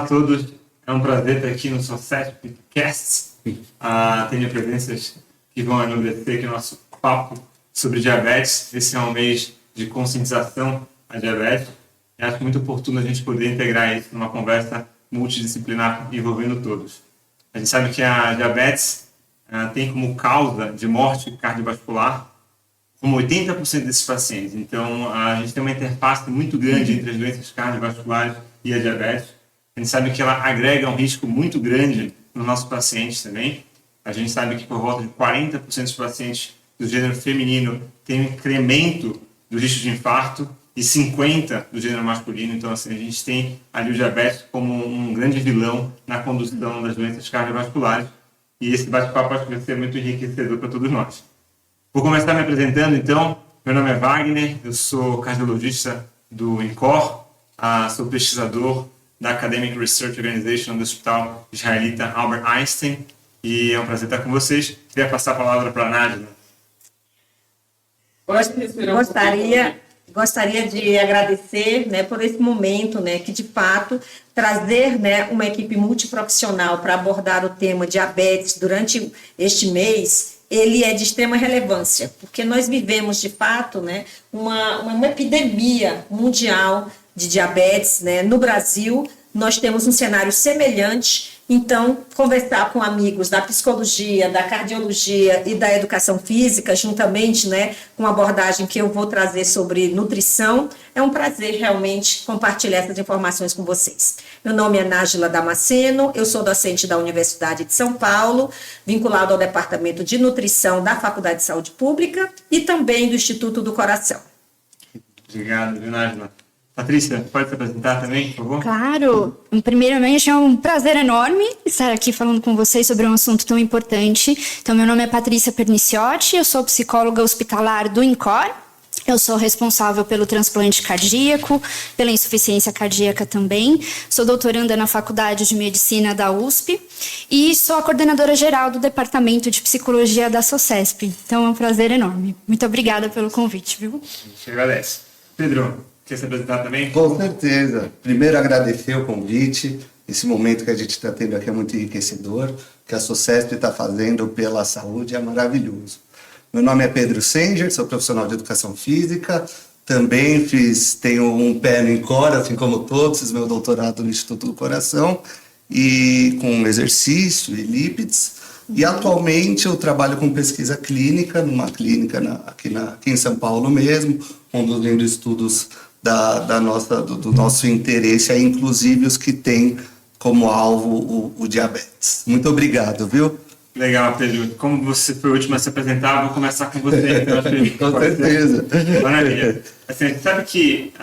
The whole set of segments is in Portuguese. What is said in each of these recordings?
Olá a todos, é um prazer estar aqui no SOCESP-Cast. Tenho presenças que vão enobrecer aqui o nosso papo sobre diabetes. Esse é um mês de conscientização à diabetes. E acho muito oportuno a gente poder integrar isso numa conversa multidisciplinar envolvendo todos. A gente sabe que a diabetes tem como causa de morte cardiovascular como 80% desses pacientes. Então, a gente tem uma interface muito grande entre as doenças cardiovasculares e a diabetes. A gente sabe que ela agrega um risco muito grande nos nossos pacientes também. A gente sabe que por volta de 40% dos pacientes do gênero feminino tem um incremento do risco de infarto e 50% do gênero masculino. Então, assim, a gente tem ali o diabetes como um grande vilão na condução das doenças cardiovasculares. E esse bate-papo acho que vai ser muito enriquecedor para todos nós. Vou começar me apresentando, então. Meu nome é Wagner, eu sou cardiologista do INCOR, sou pesquisador da Academic Research Organization do Hospital Israelita Albert Einstein, e é um prazer estar com vocês. Queria passar a palavra para a Nájila. Gostaria de agradecer, por esse momento, que de fato trazer, uma equipe multiprofissional para abordar o tema diabetes durante este mês, ele é de extrema relevância, porque nós vivemos de fato, uma epidemia mundial de diabetes, no Brasil. Nós temos um cenário semelhante. Então, conversar com amigos da psicologia, da cardiologia e da educação física, juntamente, com a abordagem que eu vou trazer sobre nutrição, é um prazer realmente compartilhar essas informações com vocês. Meu nome é Nájila Damasceno, eu sou docente da Universidade de São Paulo, vinculado ao Departamento de Nutrição da Faculdade de Saúde Pública e também do Instituto do Coração. Obrigado, Nájila. Patrícia, pode se apresentar também, por favor? Claro. Primeiramente, é um prazer enorme estar aqui falando com vocês sobre um assunto tão importante. Então, meu nome é Patrícia Perniciotti, eu sou psicóloga hospitalar do INCOR. Eu sou responsável pelo transplante cardíaco, pela insuficiência cardíaca também. Sou doutoranda na Faculdade de Medicina da USP e sou a coordenadora geral do Departamento de Psicologia da SOCESP. Então, é um prazer enorme. Muito obrigada pelo convite, viu? A gente agradece. Pedro, quer se apresentar também? Com certeza. Primeiro, agradecer o convite. Esse momento que a gente está tendo aqui é muito enriquecedor. O que a SOCESP está fazendo pela saúde é maravilhoso. Meu nome é Pedro Senger, sou profissional de educação física. Também tenho um pé no INCOR, assim como todos, fiz meu doutorado no Instituto do Coração, e com exercício e lípides. E atualmente eu trabalho com pesquisa clínica, numa clínica aqui em São Paulo mesmo, conduzindo estudos do nosso interesse, inclusive os que têm como alvo o diabetes. Muito obrigado, viu? Legal, Pedro. Como você foi o último a se apresentar, vou começar com você. Então, com certeza. Maravilha. Assim, a gente sabe que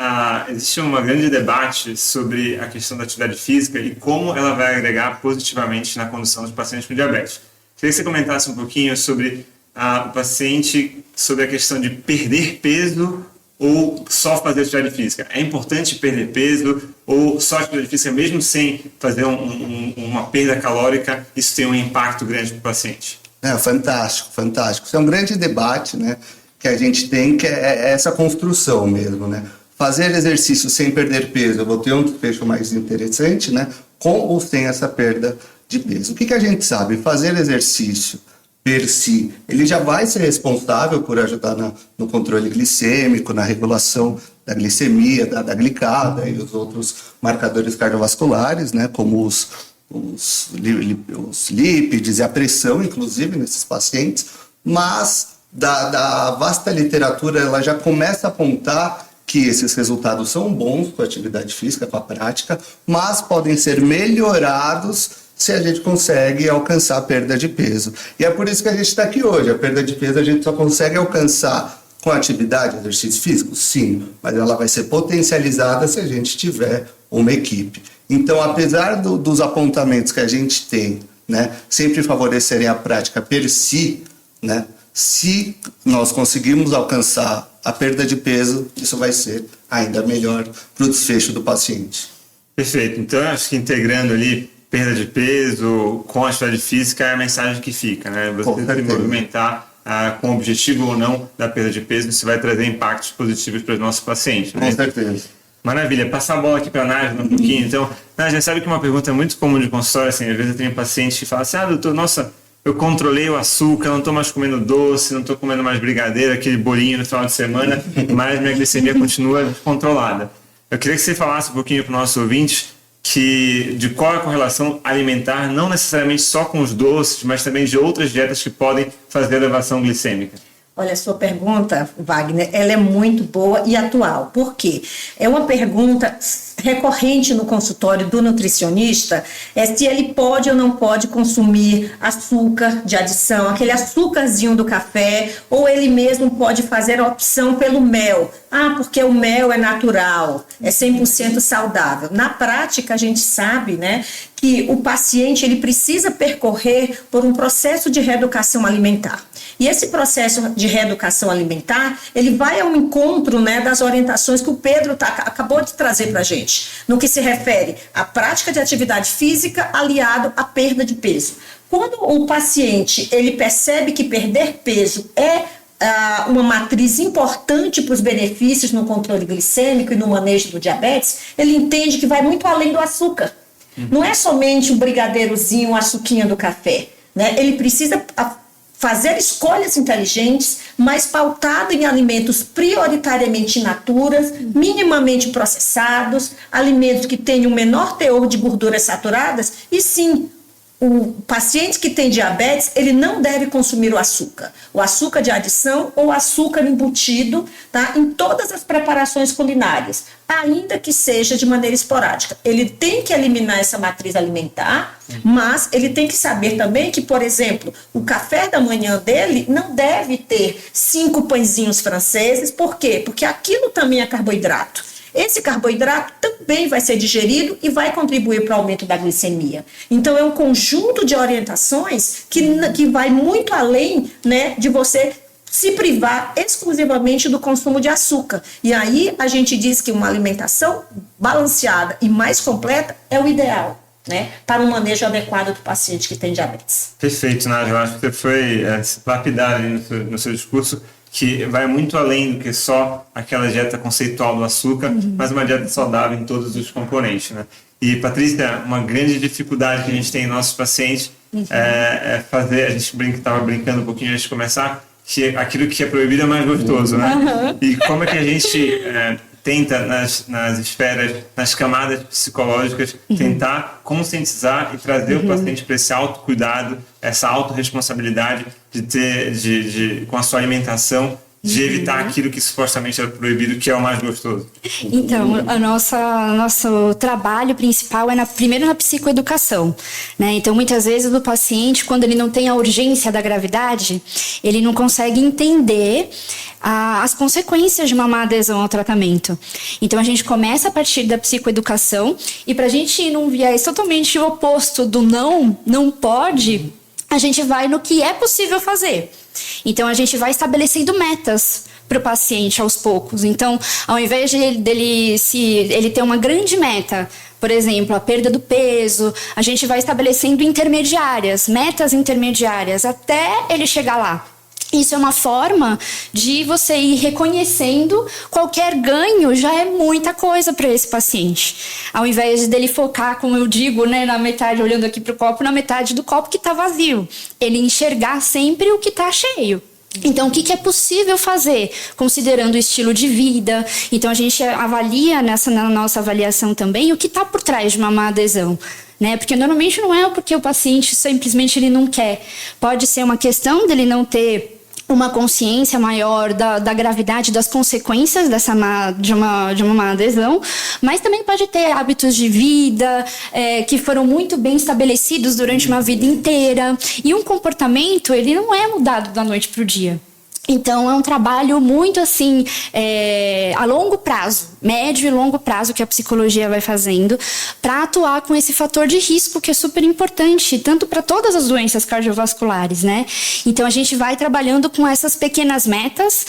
existe um grande debate sobre a questão da atividade física e como ela vai agregar positivamente na condução dos pacientes com diabetes. Queria que você comentasse um pouquinho sobre o paciente, sobre a questão de perder peso ou só fazer atividade física. É importante perder peso ou só atividade física, mesmo sem fazer uma perda calórica, isso tem um impacto grande para o paciente? Fantástico, fantástico. Isso é um grande debate, que a gente tem, que é essa construção mesmo, Fazer exercício sem perder peso, eu vou ter um desfecho mais interessante, com ou sem essa perda de peso. O que a gente sabe? Fazer exercício per si, ele já vai ser responsável por ajudar no controle glicêmico, na regulação da glicemia, da glicada e os outros marcadores cardiovasculares, como os lípides e a pressão, inclusive, nesses pacientes, mas da vasta literatura ela já começa a apontar que esses resultados são bons com a atividade física, com a prática, mas podem ser melhorados se a gente consegue alcançar a perda de peso. E é por isso que a gente está aqui hoje. A perda de peso a gente só consegue alcançar com atividade, exercício físico? Sim, mas ela vai ser potencializada se a gente tiver uma equipe. Então, apesar dos apontamentos que a gente tem, sempre favorecerem a prática per si, se nós conseguirmos alcançar a perda de peso, isso vai ser ainda melhor para o desfecho do paciente. Perfeito. Então, acho que integrando ali perda de peso com atividade física é a mensagem que fica, Você se movimentar com o objetivo ou não da perda de peso, isso vai trazer impactos positivos para os nossos pacientes. Com certeza. Maravilha. Passar a bola aqui para a Nájila um pouquinho. Então, Nájila, sabe que uma pergunta muito comum de consultório, assim, às vezes eu tenho paciente que fala assim, doutor, nossa, eu controlei o açúcar, não estou mais comendo doce, não estou comendo mais brigadeiro, aquele bolinho no final de semana, mas minha glicemia continua descontrolada. Eu queria que você falasse um pouquinho para os nossos ouvintes de qual é a correlação alimentar, não necessariamente só com os doces, mas também de outras dietas que podem fazer elevação glicêmica. Olha, a sua pergunta, Wagner, ela é muito boa e atual. Por quê? É uma pergunta recorrente no consultório do nutricionista, se ele pode ou não pode consumir açúcar de adição, aquele açúcarzinho do café, ou ele mesmo pode fazer a opção pelo mel. Porque o mel é natural, é 100% saudável. Na prática, a gente sabe, né, que o paciente ele precisa percorrer por um processo de reeducação alimentar. E esse processo de reeducação alimentar, ele vai ao encontro, né, das orientações que o Pedro acabou de trazer para a gente, no que se refere à prática de atividade física aliado à perda de peso. Quando o paciente ele percebe que perder peso é uma matriz importante para os benefícios no controle glicêmico e no manejo do diabetes, ele entende que vai muito além do açúcar. Não é somente um brigadeirozinho, um açuquinha do café, né? Ele precisa fazer escolhas inteligentes, mas pautado em alimentos prioritariamente in naturas, minimamente processados, alimentos que tenham um menor teor de gorduras saturadas, e sim, o paciente que tem diabetes, ele não deve consumir o açúcar de adição ou açúcar embutido, tá? Em todas as preparações culinárias, ainda que seja de maneira esporádica. Ele tem que eliminar essa matriz alimentar, mas ele tem que saber também que, por exemplo, o café da manhã dele não deve ter 5 pãezinhos franceses. Por quê? Porque aquilo também é carboidrato. Esse carboidrato também vai ser digerido e vai contribuir para o aumento da glicemia. Então, é um conjunto de orientações que vai muito além, né, de você se privar exclusivamente do consumo de açúcar. E aí, a gente diz que uma alimentação balanceada e mais completa é o ideal, né, para um manejo adequado do paciente que tem diabetes. Perfeito, Nádia. Eu acho que você foi lapidar ali no seu discurso, que vai muito além do que só aquela dieta conceitual do açúcar, mas uma dieta saudável em todos os componentes, né? E, Patrícia, uma grande dificuldade que a gente tem em nossos pacientes é fazer, a gente estava brincando um pouquinho antes de começar, que aquilo que é proibido é mais gostoso, né? E como é que a gente tenta, nas esferas, nas camadas psicológicas, tentar conscientizar e trazer o paciente para esse autocuidado, essa autorresponsabilidade de ter, com a sua alimentação, de evitar aquilo que supostamente é proibido, que é o mais gostoso? Então, nosso trabalho principal é primeiro na psicoeducação, né? Então, muitas vezes o paciente, quando ele não tem a urgência da gravidade, ele não consegue entender as consequências de uma má adesão ao tratamento. Então, a gente começa a partir da psicoeducação, e para a gente ir num viés totalmente oposto do não pode, a gente vai no que é possível fazer. Então, a gente vai estabelecendo metas para o paciente aos poucos. Então, ao invés ele ter uma grande meta, por exemplo, a perda do peso, a gente vai estabelecendo metas intermediárias, até ele chegar lá. Isso é uma forma de você ir reconhecendo qualquer ganho, já é muita coisa para esse paciente. Ao invés dele focar, como eu digo, né, na metade, olhando aqui para o copo, na metade do copo que está vazio. Ele enxergar sempre o que está cheio. Então, o que é possível fazer, considerando o estilo de vida? Então, a gente avalia na nossa avaliação também o que está por trás de uma má adesão. Né? Porque normalmente não é porque o paciente simplesmente ele não quer. Pode ser uma questão dele não ter uma consciência maior da gravidade das consequências de uma má adesão, mas também pode ter hábitos de vida que foram muito bem estabelecidos durante uma vida inteira, e um comportamento ele não é mudado da noite para o dia. Então, é um trabalho muito assim, a longo prazo, médio e longo prazo, que a psicologia vai fazendo para atuar com esse fator de risco que é super importante, tanto para todas as doenças cardiovasculares, né? Então, a gente vai trabalhando com essas pequenas metas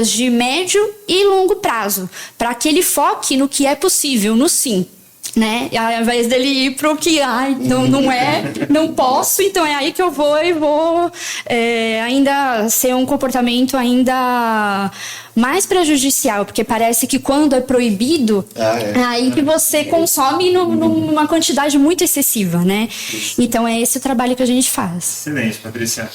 de médio e longo prazo, para que ele foque no que é possível, no sim. né? Ao invés dele ir pro que, então não posso, então é aí que eu vou e vou ainda ser um comportamento ainda mais prejudicial, porque parece que quando é proibido, é aí que você consome numa quantidade muito excessiva, né? Então é esse o trabalho que a gente faz. Excelente, Patrícia.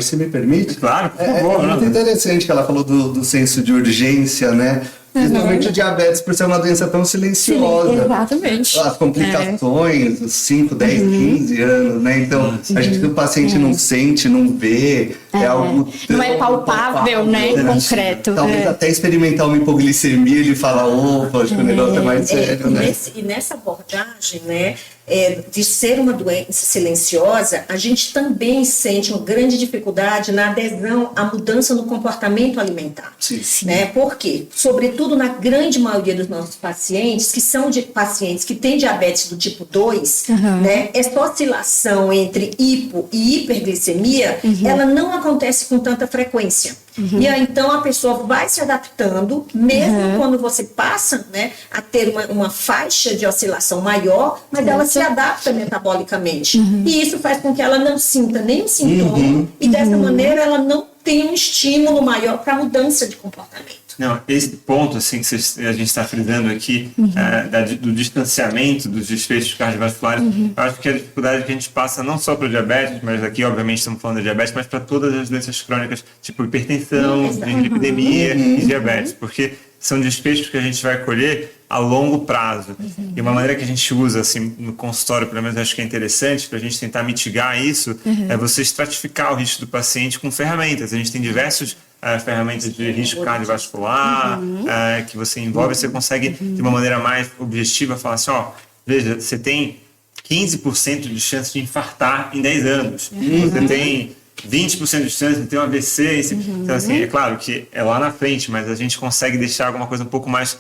Se me permite? Claro, por favor. É muito interessante que ela falou do senso de urgência, né? Principalmente o diabetes, por ser uma doença tão silenciosa. Sim, exatamente. As complicações, os 5, 10, 15 anos, né? Então, a gente que o paciente não sente, não vê, é algo não é palpável, né? Concreto. Talvez até experimentar uma hipoglicemia, ele fala, opa, acho que o negócio é mais sério, né? E nessa abordagem, né, de ser uma doença silenciosa, a gente também sente uma grande dificuldade na adesão à mudança no comportamento alimentar. Sim. Né? Por quê? Sobretudo na grande maioria dos nossos pacientes, que são pacientes que têm diabetes do tipo 2, né, essa oscilação entre hipo e hiperglicemia, ela não acontece com tanta frequência. E aí, então, a pessoa vai se adaptando, mesmo quando você passa, né, a ter uma faixa de oscilação maior, mas ela se adapta metabolicamente. E isso faz com que ela não sinta nenhum sintoma e, dessa maneira, ela não tenha um estímulo maior para a mudança de comportamento. Não, esse ponto assim, que a gente está frisando aqui, do distanciamento dos desfechos cardiovasculares, eu acho que é a dificuldade que a gente passa não só para o diabetes, mas aqui, obviamente, estamos falando de diabetes, mas para todas as doenças crônicas, tipo hipertensão, dislipidemia e diabetes, porque são desfechos que a gente vai colher a longo prazo. E uma maneira que a gente usa assim, no consultório, pelo menos acho que é interessante, para a gente tentar mitigar isso, é você estratificar o risco do paciente com ferramentas. A gente tem diversos ferramentas de risco cardiovascular que você envolve, você consegue de uma maneira mais objetiva falar assim, veja, você tem 15% de chance de infartar em 10 anos, você tem 20% de chance de ter um AVC, então assim, é claro que é lá na frente, mas a gente consegue deixar alguma coisa um pouco mais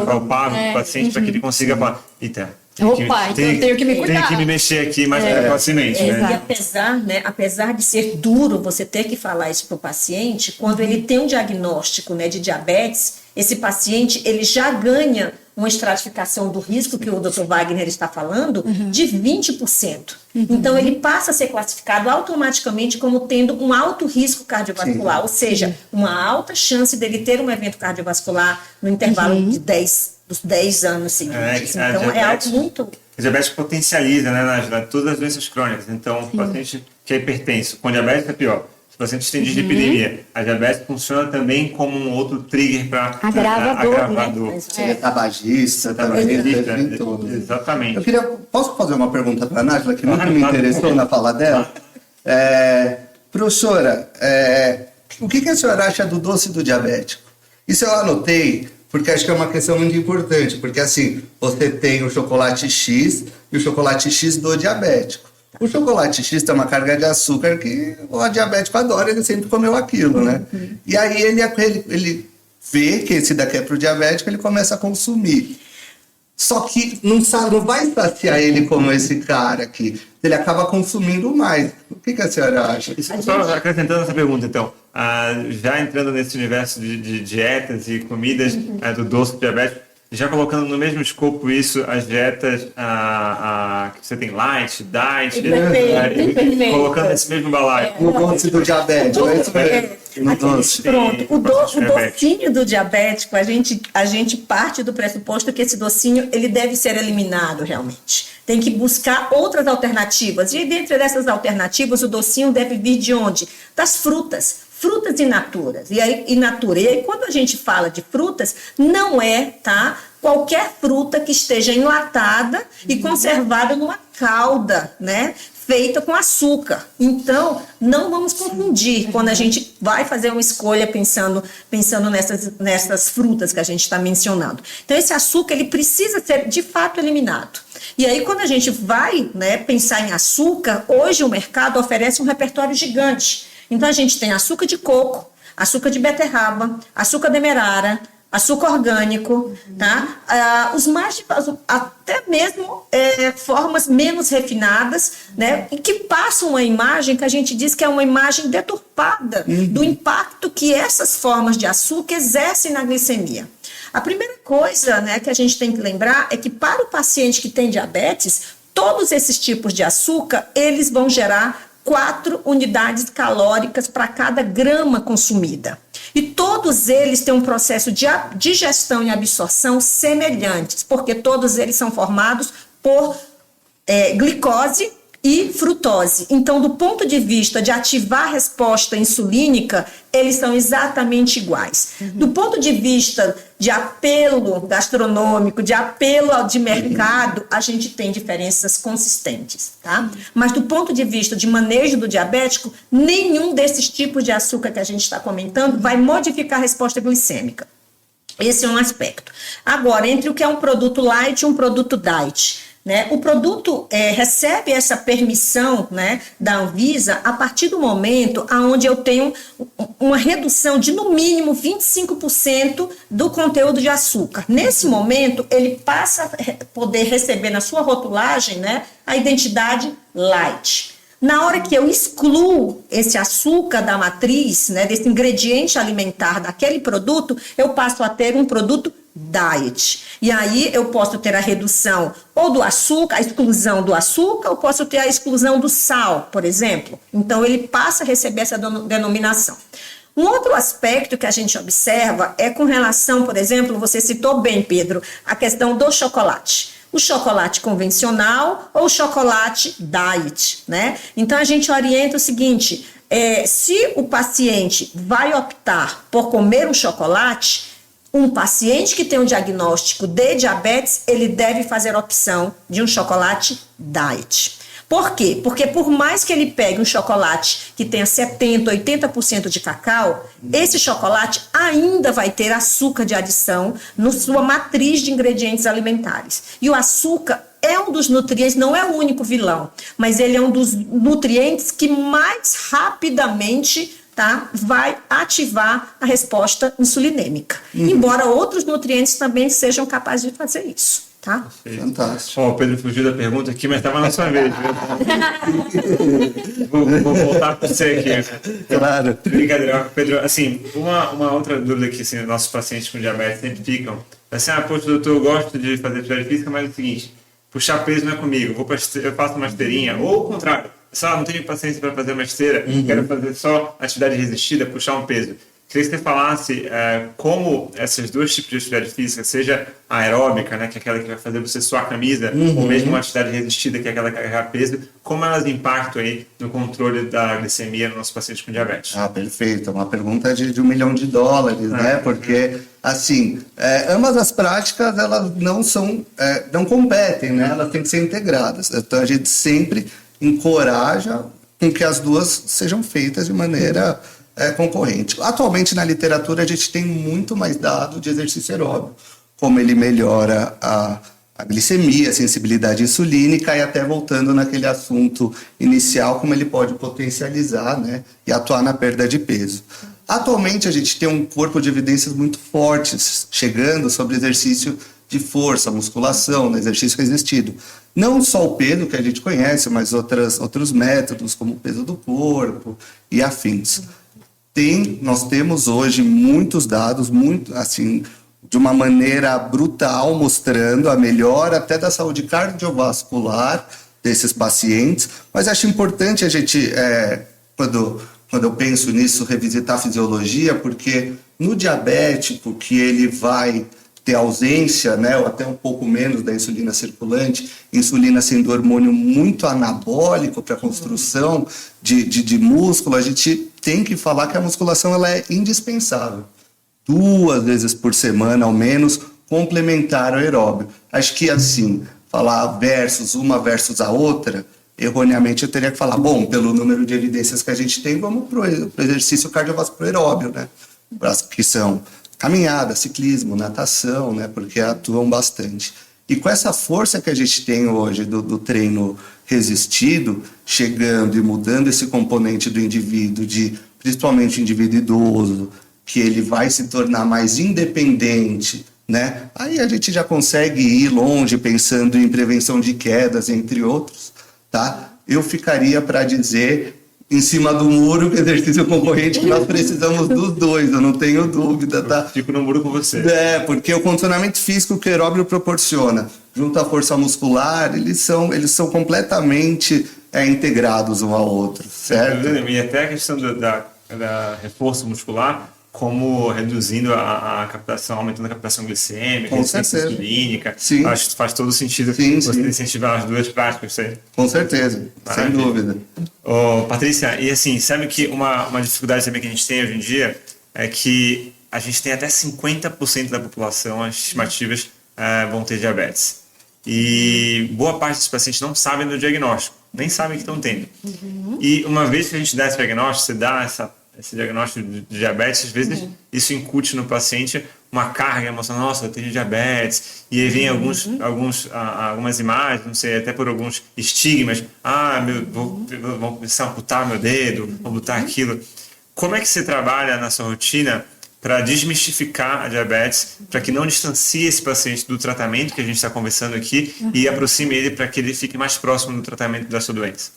palpável para o paciente, para que ele consiga falar, então eu tenho que me cuidar. Tenho que me mexer aqui mais precocemente. Né? E apesar de ser duro você ter que falar isso para o paciente, quando ele tem um diagnóstico, né, de diabetes, esse paciente ele já ganha uma estratificação do risco que o Dr. Wagner está falando de 20%. Então, ele passa a ser classificado automaticamente como tendo um alto risco cardiovascular, ou seja, uma alta chance dele ter um evento cardiovascular no intervalo de 10 anos seguintes. Então, é algo muito... A diabetes potencializa, né, Nájila, todas as doenças crônicas. Então, o paciente que é hipertenso, com diabetes é pior. Se o paciente tem dislipidemia, a diabetes funciona também como um outro trigger para agravador. Você é tabagista, tem tudo. Exatamente. Posso fazer uma pergunta para a Nájila, que muito me interessou na fala dela? Professora, o que a senhora acha do doce do diabético? Isso eu anotei, porque acho que é uma questão muito importante, porque assim, você tem o chocolate X e o chocolate X do diabético. O chocolate X tem uma carga de açúcar que o diabético adora, ele sempre comeu aquilo, né? E aí ele vê que esse daqui é para o diabético, ele começa a consumir. Só que não vai saciar ele como esse cara aqui. Ele acaba consumindo mais. O que a senhora acha? Só acrescentando essa pergunta, então. Já entrando nesse universo de dietas e comidas do doce diabético, já colocando no mesmo escopo isso, as dietas que você tem light, diet, colocando nesse mesmo balaio. No doce do diabético, é isso mesmo. Pronto, o docinho do diabético, a gente parte do pressuposto que esse docinho ele deve ser eliminado realmente. Tem que buscar outras alternativas. E dentre dessas alternativas, o docinho deve vir de onde? Das frutas in natura. E aí, quando a gente fala de frutas, não é, qualquer fruta que esteja enlatada e conservada numa calda, né? Feita com açúcar. Então, não vamos confundir quando a gente vai fazer uma escolha pensando nessas frutas que a gente está mencionando. Então, esse açúcar, ele precisa ser, de fato, eliminado. E aí, quando a gente vai, né, pensar em açúcar, hoje o mercado oferece um repertório gigante. Então, a gente tem açúcar de coco, açúcar de beterraba, açúcar demerara, açúcar orgânico, até mesmo formas menos refinadas, né, e que passam uma imagem que a gente diz que é uma imagem deturpada do impacto que essas formas de açúcar exercem na glicemia. A primeira coisa, né, que a gente tem que lembrar é que para o paciente que tem diabetes, todos esses tipos de açúcar, eles vão gerar 4 unidades calóricas para cada grama consumida. E todos eles têm um processo de digestão e absorção semelhantes, porque todos eles são formados por glicose e frutose. Então, do ponto de vista de ativar a resposta insulínica, eles são exatamente iguais. Do ponto de vista de apelo gastronômico, de apelo de mercado, a gente tem diferenças consistentes, tá? Mas do ponto de vista de manejo do diabético, nenhum desses tipos de açúcar que a gente está comentando vai modificar a resposta glicêmica. Esse é um aspecto. Agora, entre o que é um produto light e um produto diet, né? O produto recebe essa permissão, né, da Anvisa a partir do momento onde eu tenho uma redução de no mínimo 25% do conteúdo de açúcar. Nesse momento, ele passa a poder receber na sua rotulagem, né, a identidade light. Na hora que eu excluo esse açúcar da matriz, né, desse ingrediente alimentar daquele produto, eu passo a ter um produto diet. E aí eu posso ter a redução ou do açúcar, a exclusão do açúcar, ou posso ter a exclusão do sal, por exemplo. Então ele passa a receber essa denominação. Um outro aspecto que a gente observa é com relação, por exemplo, você citou bem, Pedro, a questão do chocolate. O chocolate convencional ou o chocolate diet, né? Então a gente orienta o seguinte, se o paciente vai optar por comer um chocolate, um paciente que tem um diagnóstico de diabetes, ele deve fazer a opção de um chocolate diet. Por quê? Porque por mais que ele pegue um chocolate que tenha 70%, 80% de cacau, esse chocolate ainda vai ter açúcar de adição na sua matriz de ingredientes alimentares. E o açúcar é um dos nutrientes, não é o único vilão, mas ele é um dos nutrientes que mais rapidamente vai ativar a resposta insulinêmica. Embora outros nutrientes também sejam capazes de fazer isso. Tá? Fantástico. O Pedro fugiu da pergunta aqui, mas estava na sua vez. vou voltar para você aqui. Claro. Brincadeira, Pedro. Assim, uma outra dúvida que assim, nossos pacientes com diabetes sempre ficam. Assim, poxa, doutor, eu gosto de fazer atividade física, mas é o seguinte, puxar peso não é comigo, eu faço uma esteirinha, ou o contrário. Não tenho paciência para fazer uma esteira, quero fazer só atividade resistida, puxar um peso. Queria que você falasse como esses dois tipos de atividade física, seja a aeróbica, né, que é aquela que vai fazer você suar a camisa, ou mesmo uma atividade resistida, que é aquela que carregar peso, como elas impactam aí no controle da glicemia no nosso paciente com diabetes? Perfeito. É uma pergunta de $1 milhão, né? Porque, assim, ambas as práticas, elas não competem, né? Elas têm que ser integradas. Então, a gente sempre encoraja com que as duas sejam feitas de maneira concorrente. Atualmente, na literatura, a gente tem muito mais dado de exercício aeróbico, como ele melhora a glicemia, a sensibilidade insulínica, e até voltando naquele assunto inicial, como ele pode potencializar, né, e atuar na perda de peso. Atualmente, a gente tem um corpo de evidências muito fortes, chegando sobre exercício de força, musculação, no exercício resistido. Não só o peso que a gente conhece, mas outros métodos, como o peso do corpo e afins. Nós temos hoje muitos dados, assim, de uma maneira brutal, mostrando a melhora até da saúde cardiovascular desses pacientes. Mas acho importante a gente, quando eu penso nisso, revisitar a fisiologia, porque no diabético, que ele vai ter ausência, né, ou até um pouco menos da insulina circulante, insulina sendo hormônio muito anabólico para a construção de músculo, a gente tem que falar que a musculação ela é indispensável. 2 vezes por semana, ao menos, complementar o aeróbio. Acho que, assim, falar uma versus a outra, erroneamente eu teria que falar, bom, pelo número de evidências que a gente tem, vamos para o exercício cardiovascular aeróbio, né, que são caminhada, ciclismo, natação, né, porque atuam bastante. E com essa força que a gente tem hoje do treino resistido, chegando e mudando esse componente do indivíduo, principalmente o indivíduo idoso, que ele vai se tornar mais independente, né? Aí a gente já consegue ir longe pensando em prevenção de quedas, entre outros, tá? Eu ficaria para dizer em cima do muro, que exercício concorrente, que nós precisamos dos dois, eu não tenho dúvida, tá? Fico no muro com você. Porque o condicionamento físico que o aeróbio proporciona, junto à força muscular, eles são completamente integrados um ao outro, certo? E até a questão da reforço muscular, como reduzindo a captação, aumentando a captação glicêmica, resistência insulínica. Sim. Acho que faz todo sentido você incentivar as duas práticas. Isso aí. Com certeza, sem dúvida. Patrícia, e assim, sabe que uma dificuldade também que a gente tem hoje em dia é que a gente tem até 50% da população, as estimativas, vão ter diabetes. E boa parte dos pacientes não sabem do diagnóstico, nem sabem que estão tendo. E uma vez que a gente dá esse diagnóstico, você dá esse diagnóstico de diabetes, às vezes isso incute no paciente uma carga emocional, nossa, eu tenho diabetes, e aí vem algumas imagens, não sei, até por alguns estigmas, vou precisar amputar meu dedo, vou botar aquilo. Como é que você trabalha na sua rotina para desmistificar a diabetes, para que não distancie esse paciente do tratamento que a gente está conversando aqui e aproxime ele para que ele fique mais próximo do tratamento da sua doença?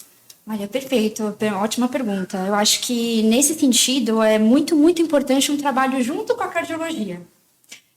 Olha, perfeito, ótima pergunta. Eu acho que nesse sentido é muito, muito importante um trabalho junto com a cardiologia,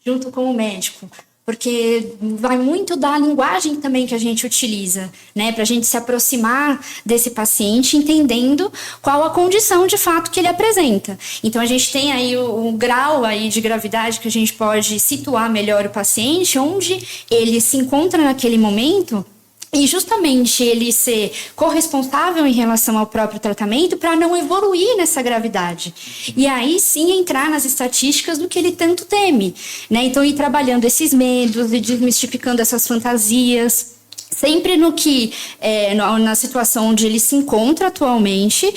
junto com o médico, porque vai muito da linguagem também que a gente utiliza, né, para a gente se aproximar desse paciente, entendendo qual a condição de fato que ele apresenta. Então a gente tem aí o grau aí de gravidade que a gente pode situar melhor o paciente, onde ele se encontra naquele momento. E justamente ele ser corresponsável em relação ao próprio tratamento para não evoluir nessa gravidade. E aí sim entrar nas estatísticas do que ele tanto teme, né? Então ir trabalhando esses medos e desmistificando essas fantasias. Sempre no que, na situação onde ele se encontra atualmente,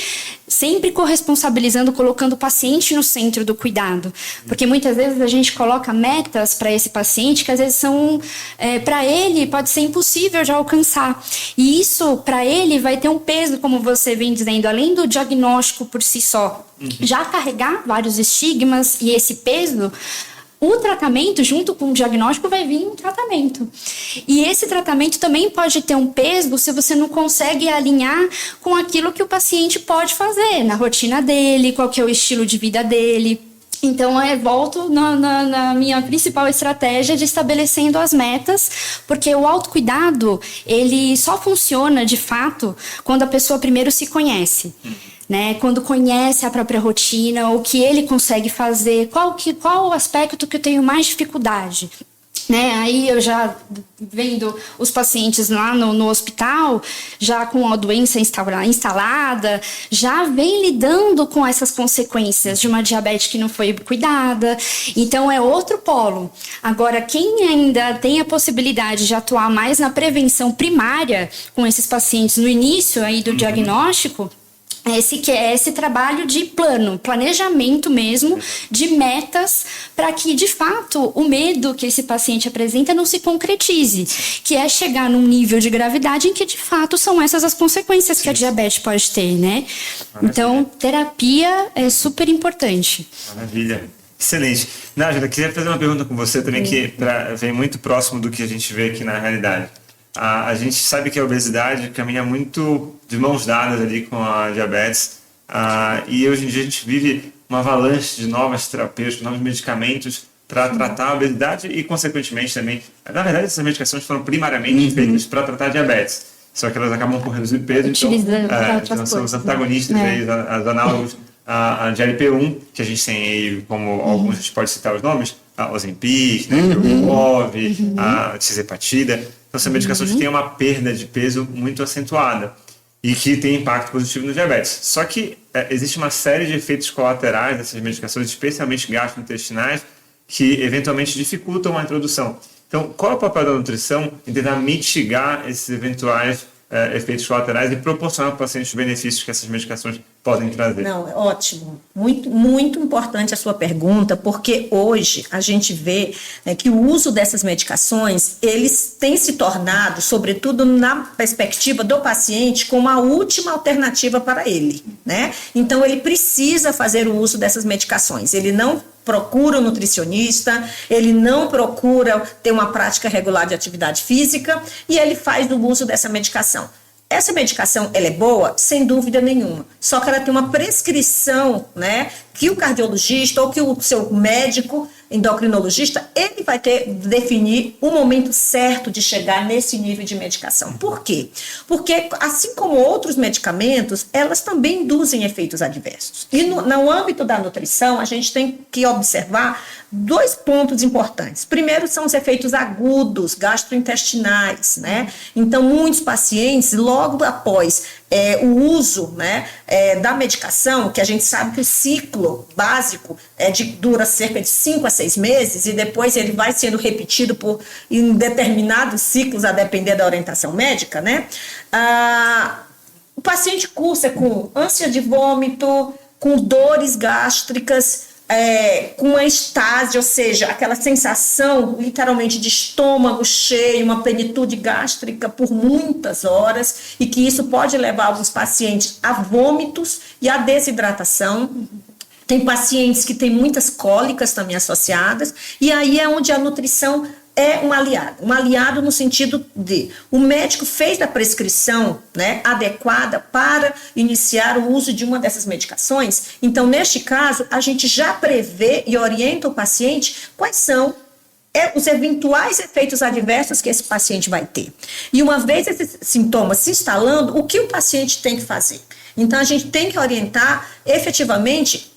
sempre corresponsabilizando, colocando o paciente no centro do cuidado. Porque muitas vezes a gente coloca metas para esse paciente que às vezes são, para ele, pode ser impossível de alcançar. E isso, para ele, vai ter um peso, como você vem dizendo, além do diagnóstico por si só. Já carregar vários estigmas e esse peso, o tratamento, junto com o diagnóstico, vai vir um tratamento. E esse tratamento também pode ter um peso se você não consegue alinhar com aquilo que o paciente pode fazer na rotina dele, qual que é o estilo de vida dele. Então, volto na minha principal estratégia de estabelecendo as metas, porque o autocuidado, ele só funciona, de fato, quando a pessoa primeiro se conhece. Né? Quando conhece a própria rotina, o que ele consegue fazer, qual o aspecto que eu tenho mais dificuldade. Né? Aí eu já vendo os pacientes lá no hospital, já com a doença instalada, já vem lidando com essas consequências de uma diabetes que não foi cuidada. Então é outro polo. Agora, quem ainda tem a possibilidade de atuar mais na prevenção primária com esses pacientes no início aí do diagnóstico, esse trabalho de planejamento mesmo, de metas, para que, de fato, o medo que esse paciente apresenta não se concretize, que é chegar num nível de gravidade em que, de fato, são essas as consequências que a diabetes pode ter, né? Então, terapia é super importante. Maravilha. Excelente. Nájila, queria fazer uma pergunta com você também, que vem muito próximo do que a gente vê aqui na realidade. A gente sabe que a obesidade caminha muito de mãos dadas ali com a diabetes, e hoje em dia a gente vive uma avalanche de novas terapêuticas, novos medicamentos para tratar a obesidade e, consequentemente, também... Na verdade, essas medicações foram primariamente feitas para tratar a diabetes, só que elas acabam por reduzir peso, então são os antagonistas, os análogos a GLP-1, que a gente tem aí, como alguns a gente pode citar os nomes, a Ozempic, a tirzepatida. Então, são medicações que têm uma perda de peso muito acentuada e que tem impacto positivo no diabetes. Só que existe uma série de efeitos colaterais dessas medicações, especialmente gastrointestinais, que eventualmente dificultam a introdução. Então, qual é o papel da nutrição em tentar mitigar esses eventuais efeitos colaterais e proporcionar ao paciente os benefícios que essas medicações podem trazer? Não, é ótimo. Muito, muito importante a sua pergunta, porque hoje a gente vê, né, que o uso dessas medicações, eles têm se tornado, sobretudo na perspectiva do paciente, como a última alternativa para ele, né? Então, ele precisa fazer o uso dessas medicações. Ele não procura um nutricionista, ele não procura ter uma prática regular de atividade física e ele faz o uso dessa medicação. Essa medicação, ela é boa? Sem dúvida nenhuma. Só que ela tem uma prescrição, né, que o cardiologista ou que o seu médico endocrinologista, ele vai definir o momento certo de chegar nesse nível de medicação. Por quê? Porque, assim como outros medicamentos, elas também induzem efeitos adversos. E no âmbito da nutrição, a gente tem que observar 2 pontos importantes. Primeiro, são os efeitos agudos, gastrointestinais, né? Então, muitos pacientes, logo após o uso, né, da medicação, que a gente sabe que o ciclo básico dura cerca de 5 a 6 meses, e depois ele vai sendo repetido em determinados ciclos, a depender da orientação médica, né? O paciente cursa com ânsia de vômito, com dores gástricas, com uma estase, ou seja, aquela sensação literalmente de estômago cheio, uma plenitude gástrica por muitas horas, e que isso pode levar alguns pacientes a vômitos e a desidratação. Tem pacientes que têm muitas cólicas também associadas, e aí é onde a nutrição é um aliado no sentido de o médico fez a prescrição, né, adequada para iniciar o uso de uma dessas medicações. Então, neste caso, a gente já prevê e orienta o paciente quais são os eventuais efeitos adversos que esse paciente vai ter. E uma vez esses sintomas se instalando, o que o paciente tem que fazer? Então, a gente tem que orientar efetivamente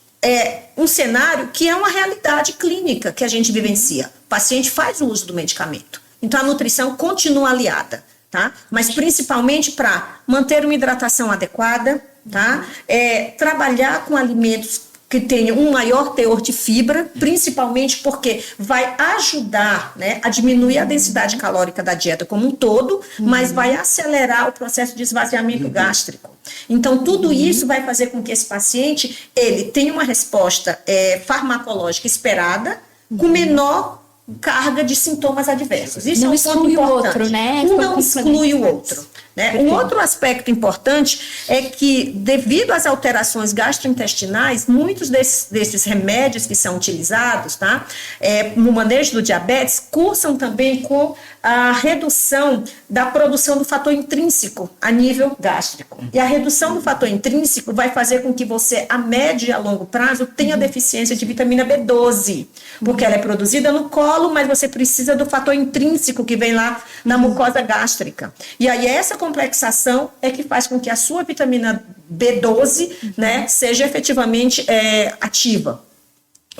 um cenário que é uma realidade clínica que a gente vivencia. O paciente faz o uso do medicamento. Então, a nutrição continua aliada, tá? Mas principalmente para manter uma hidratação adequada, tá? Trabalhar com alimentos que tenham um maior teor de fibra, principalmente porque vai ajudar, né, a diminuir a densidade calórica da dieta como um todo, mas vai acelerar o processo de esvaziamento gástrico. Então, tudo isso vai fazer com que esse paciente ele tenha uma resposta farmacológica esperada, com menor carga de sintomas adversos. Isso não é um ponto exclui o importante. outro, né? Um não exclui o outro. Né? Um outro aspecto importante é que, devido às alterações gastrointestinais, muitos desses remédios que são utilizados, tá, no manejo do diabetes, cursam também com a redução da produção do fator intrínseco a nível gástrico. E a redução do fator intrínseco vai fazer com que você, a médio e a longo prazo, tenha deficiência de vitamina B12, porque ela é produzida no colo, mas você precisa do fator intrínseco que vem lá na mucosa gástrica. E aí essa complexação é que faz com que a sua vitamina B12, né, seja efetivamente ativa.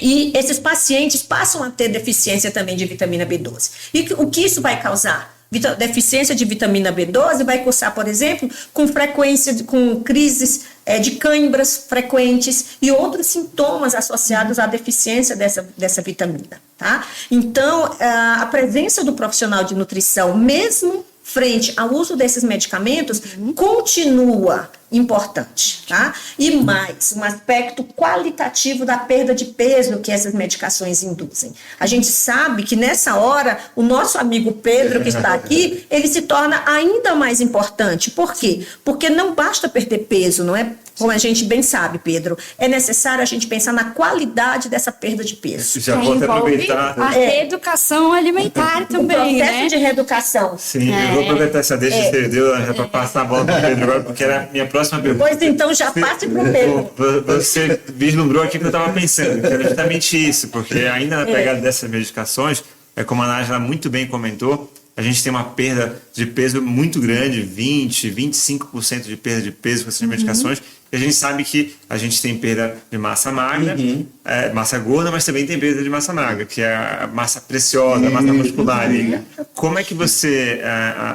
E esses pacientes passam a ter deficiência também de vitamina B12. E o que isso vai causar? Deficiência de vitamina B12 vai cursar, por exemplo, com frequência, com crises de cãibras frequentes e outros sintomas associados à deficiência dessa vitamina, tá? Então, a presença do profissional de nutrição, mesmo frente ao uso desses medicamentos, continua importante, tá? E mais, um aspecto qualitativo da perda de peso que essas medicações induzem. A gente sabe que nessa hora, o nosso amigo Pedro, que está aqui, ele se torna ainda mais importante. Por quê? Porque não basta perder peso, não é? Como a gente bem sabe, Pedro, é necessário a gente pensar na qualidade dessa perda de peso. Já vou até aproveitar. A reeducação alimentar também, o processo né? de reeducação. Sim, eu vou aproveitar essa deixa que você deu para passar a bola para o Pedro agora, porque era a minha próxima pergunta. Pois então, já passe para o Pedro. Você vislumbrou aqui que eu estava pensando, que era justamente isso, porque ainda na pegada dessas medicações, como a Nájila muito bem comentou, a gente tem uma perda de peso muito grande, 20, 25% de perda de peso com essas medicações, e a gente sabe que a gente tem perda de massa magra, massa gorda, mas também tem perda de massa magra, que é a massa preciosa, a massa muscular. E como é que você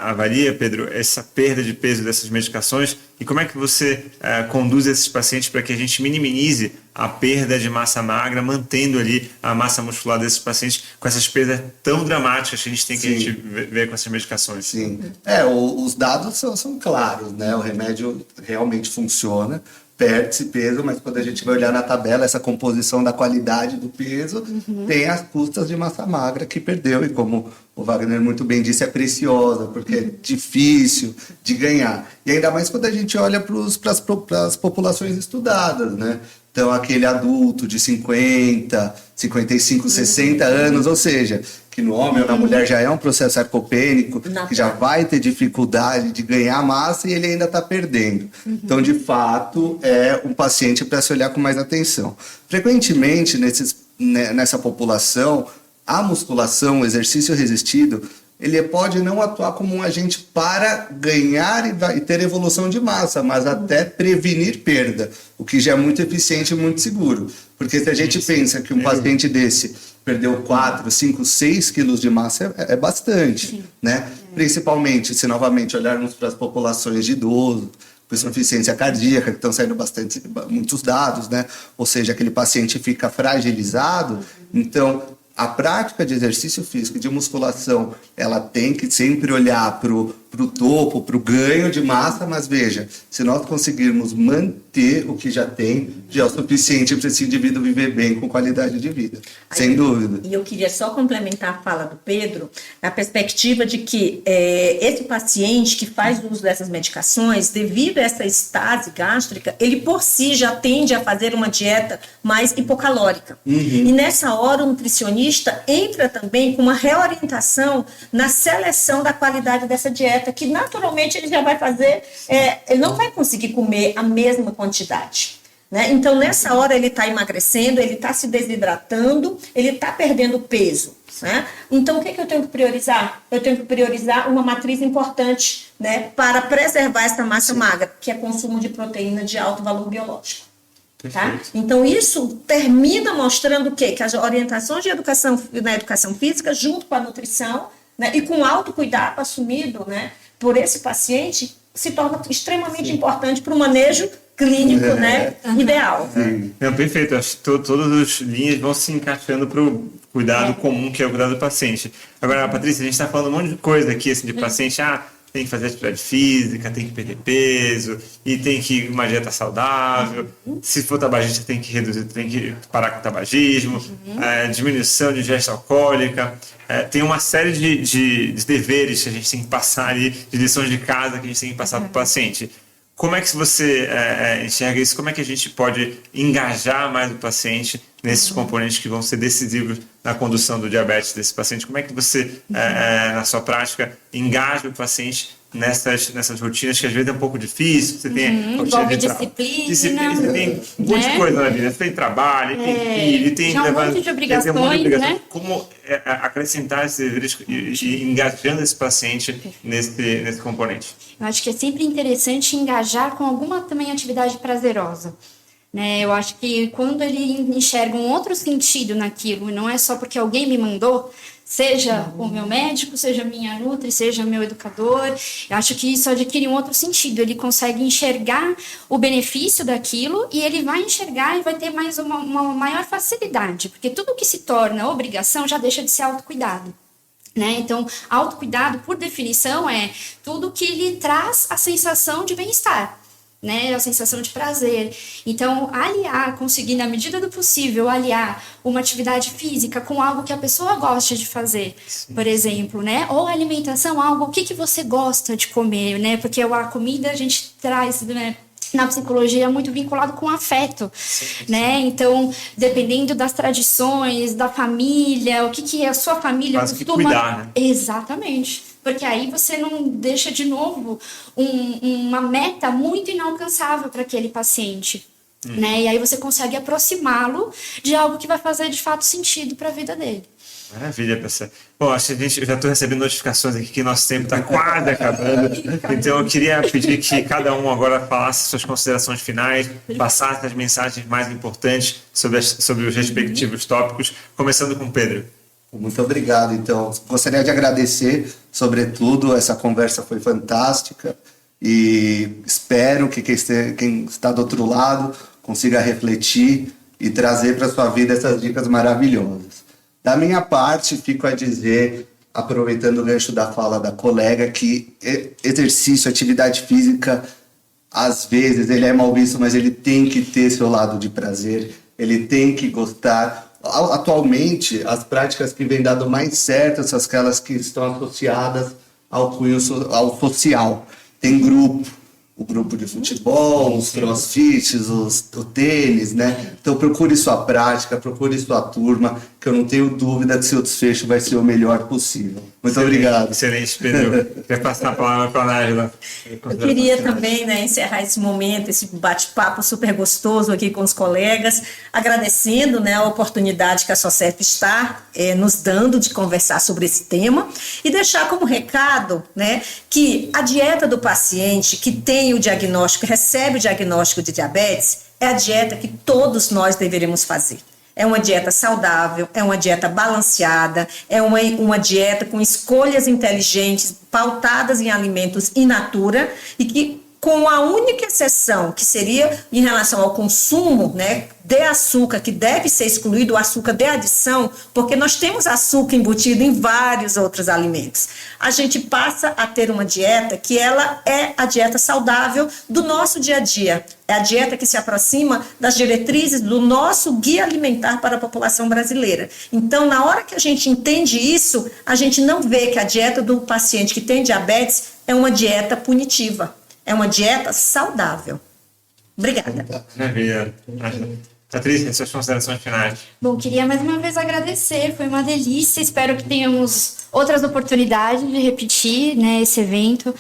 avalia, Pedro, essa perda de peso dessas medicações e como é que você conduz esses pacientes para que a gente minimize a perda de massa magra, mantendo ali a massa muscular desses pacientes com essas perdas tão dramáticas que a gente tem que a gente ver com essas medicações? Sim. Os dados são claros, né? O remédio realmente funciona, perde-se peso, mas quando a gente vai olhar na tabela, essa composição da qualidade do peso, tem as custas de massa magra que perdeu, e como o Wagner muito bem disse, é preciosa, porque é difícil de ganhar. E ainda mais quando a gente olha para as populações estudadas, né? Então, aquele adulto de 50, 55, 60 anos, ou seja, que no homem ou na mulher já é um processo sarcopênico, que já vai ter dificuldade de ganhar massa e ele ainda está perdendo. Então, de fato, é um paciente para se olhar com mais atenção. Frequentemente, nessa população, a musculação, o exercício resistido, ele pode não atuar como um agente para ganhar e ter evolução de massa, mas até prevenir perda, o que já é muito eficiente e muito seguro. Porque se a gente pensa que um paciente desse perdeu 4, 5, 6 quilos de massa, é bastante, né? Principalmente se novamente olharmos para as populações de idosos, com insuficiência cardíaca, que estão saindo muitos dados, né? Ou seja, aquele paciente fica fragilizado, então a prática de exercício físico e de musculação, ela tem que sempre olhar para o topo, para o ganho de massa, mas veja, se nós conseguirmos manter o que já tem, já é o suficiente para esse indivíduo viver bem, com qualidade de vida, sem dúvida. E eu queria só complementar a fala do Pedro, na perspectiva de que esse paciente que faz uso dessas medicações, devido a essa estase gástrica, ele por si já tende a fazer uma dieta mais hipocalórica. E nessa hora o nutricionista entra também com uma reorientação na seleção da qualidade dessa dieta, que naturalmente ele já vai fazer, ele não vai conseguir comer a mesma quantidade. Né? Então, nessa hora, ele está emagrecendo, ele está se desidratando, ele está perdendo peso. Né? Então, o que eu tenho que priorizar? Eu tenho que priorizar uma matriz importante, né, para preservar essa massa magra, que é consumo de proteína de alto valor biológico. Tá? Então, isso termina mostrando o quê? Que as orientações de educação, na educação física, junto com a nutrição, né, e com o autocuidado assumido, né, por esse paciente, se torna extremamente importante para o manejo clínico, né, ideal. Não, perfeito. Acho que todas as linhas vão se encaixando para o cuidado comum, que é o cuidado do paciente. Agora, Patrícia, a gente está falando um monte de coisa aqui, assim, de paciente, tem que fazer atividade física, tem que perder peso, e tem que ir uma dieta saudável. Se for tabagista, tem que reduzir, tem que parar com o tabagismo, diminuição de ingesta alcoólica. Tem uma série de deveres que a gente tem que passar ali, de lições de casa que a gente tem que passar para o paciente. Como é que você enxerga isso? Como é que a gente pode engajar mais o paciente nesses componentes que vão ser decisivos na condução do diabetes desse paciente? Como é que você, na sua prática, engaja o paciente nessas rotinas que às vezes é um pouco difícil? Você tem envolve disciplina, você tem um monte de coisa na vida. Você tem trabalho, tem filho, tem um monte de obrigações, né? Como acrescentar esses deveres e engajando esse paciente nesse componente? Eu acho que é sempre interessante engajar com alguma também atividade prazerosa. Né? Eu acho que quando ele enxerga um outro sentido naquilo, e não é só porque alguém me mandou, seja o meu médico, seja a minha nutri, seja meu educador, eu acho que isso adquire um outro sentido. Ele consegue enxergar o benefício daquilo e ele vai enxergar e vai ter mais uma maior facilidade, porque tudo que se torna obrigação já deixa de ser autocuidado. Né? Então, autocuidado, por definição, é tudo que lhe traz a sensação de bem-estar, né? A sensação de prazer. Então, conseguir, na medida do possível, aliar uma atividade física com algo que a pessoa gosta de fazer, por exemplo, né? Ou alimentação, o que você gosta de comer, né? Porque a comida a gente traz, né, na psicologia, muito vinculado com afeto, né? Então, dependendo das tradições, da família, o que a sua família quase costuma... que cuidar, né? Exatamente. Porque aí você não deixa, de novo, uma meta muito inalcançável para aquele paciente, né? E aí você consegue aproximá-lo de algo que vai fazer, de fato, sentido para a vida dele. Maravilha, pessoal. Bom, acho que eu já estou recebendo notificações aqui que nosso tempo está quase acabando. Então, eu queria pedir que cada um agora falasse suas considerações finais, passasse as mensagens mais importantes sobre os respectivos tópicos, começando com o Pedro. Muito obrigado, então. Gostaria de agradecer, sobretudo, essa conversa foi fantástica e espero que quem está do outro lado consiga refletir e trazer para a sua vida essas dicas maravilhosas. Da minha parte, fico a dizer, aproveitando o gancho da fala da colega, que exercício, atividade física, às vezes ele é mal visto, mas ele tem que ter seu lado de prazer, ele tem que gostar. Atualmente, as práticas que vêm dado mais certo são aquelas que estão associadas ao cunho ao social. Tem grupo, o grupo de futebol, os crossfits, o tênis, né? Então procure sua prática, procure sua turma, que eu não tenho dúvida que seu desfecho vai ser o melhor possível. Muito obrigado. Excelente, Pedro. Quer passar a palavra para a Nájila? Eu queria também, né, encerrar esse momento, esse bate-papo super gostoso aqui com os colegas, agradecendo, né, a oportunidade que a SOCEP está nos dando de conversar sobre esse tema e deixar como recado, né, que a dieta do paciente que tem o diagnóstico, recebe o diagnóstico de diabetes, é a dieta que todos nós deveríamos fazer. É uma dieta saudável, é uma dieta balanceada, é uma dieta com escolhas inteligentes, pautadas em alimentos in natura e que, com a única exceção, que seria em relação ao consumo, né, de açúcar, que deve ser excluído, o açúcar de adição, porque nós temos açúcar embutido em vários outros alimentos. A gente passa a ter uma dieta que ela é a dieta saudável do nosso dia a dia. É a dieta que se aproxima das diretrizes do nosso guia alimentar para a população brasileira. Então, na hora que a gente entende isso, a gente não vê que a dieta do paciente que tem diabetes é uma dieta punitiva. É uma dieta saudável. Obrigada. Maravilha. Patrícia, suas considerações finais. Bom, queria mais uma vez agradecer, foi uma delícia, espero que tenhamos outras oportunidades de repetir, né, esse evento.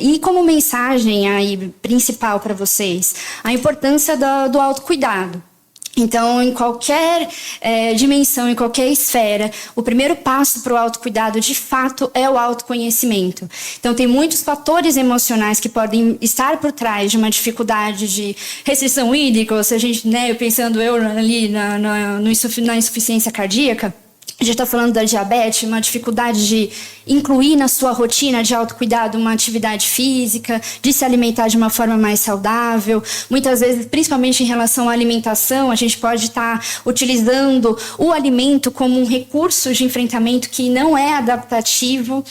E como mensagem aí principal para vocês, a importância do autocuidado. Então, em qualquer dimensão, em qualquer esfera, o primeiro passo para o autocuidado, de fato, é o autoconhecimento. Então, tem muitos fatores emocionais que podem estar por trás de uma dificuldade de restrição hídrica, ou se a gente, né, pensando ali na insuficiência cardíaca. A gente está falando da diabetes, uma dificuldade de incluir na sua rotina de autocuidado uma atividade física, de se alimentar de uma forma mais saudável. Muitas vezes, principalmente em relação à alimentação, a gente pode estar utilizando o alimento como um recurso de enfrentamento que não é adaptativo.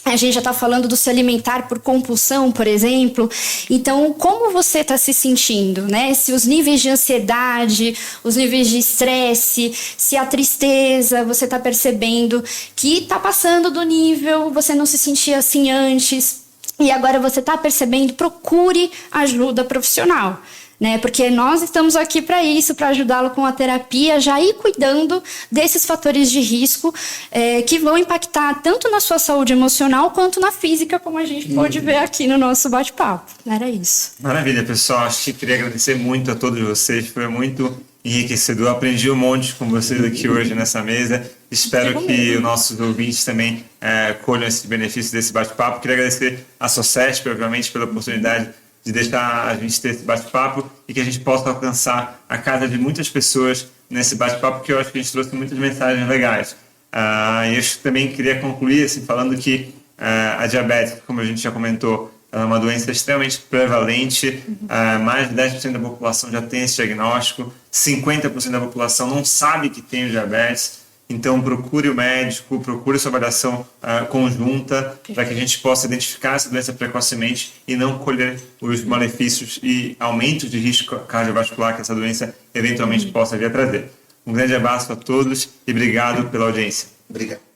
A gente já está falando do se alimentar por compulsão, por exemplo. Então, como você está se sentindo, né? Se os níveis de ansiedade, os níveis de estresse, se a tristeza, você está percebendo que está passando do nível, você não se sentia assim antes, e agora você está percebendo, procure ajuda profissional. Né? Porque nós estamos aqui para isso, para ajudá-lo com a terapia, já ir cuidando desses fatores de risco que vão impactar tanto na sua saúde emocional quanto na física, como a gente pode ver aqui no nosso bate-papo. Era isso. Maravilha, pessoal. Acho que queria agradecer muito a todos vocês. Foi muito enriquecedor. Aprendi um monte com vocês aqui hoje nessa mesa. Espero que os nossos ouvintes também colham esse benefício desse bate-papo. Queria agradecer a SOCESP, obviamente, pela oportunidade de deixar a gente ter esse bate-papo e que a gente possa alcançar a casa de muitas pessoas nesse bate-papo, porque eu acho que a gente trouxe muitas mensagens legais. E eu também queria concluir assim, falando que a diabetes, como a gente já comentou, ela é uma doença extremamente prevalente, mais de 10% da população já tem esse diagnóstico, 50% da população não sabe que tem o diabetes. Então, procure o médico, procure sua avaliação conjunta para que a gente possa identificar essa doença precocemente e não colher os malefícios e aumentos de risco cardiovascular que essa doença eventualmente possa vir a trazer. Um grande abraço a todos e obrigado pela audiência. Obrigado.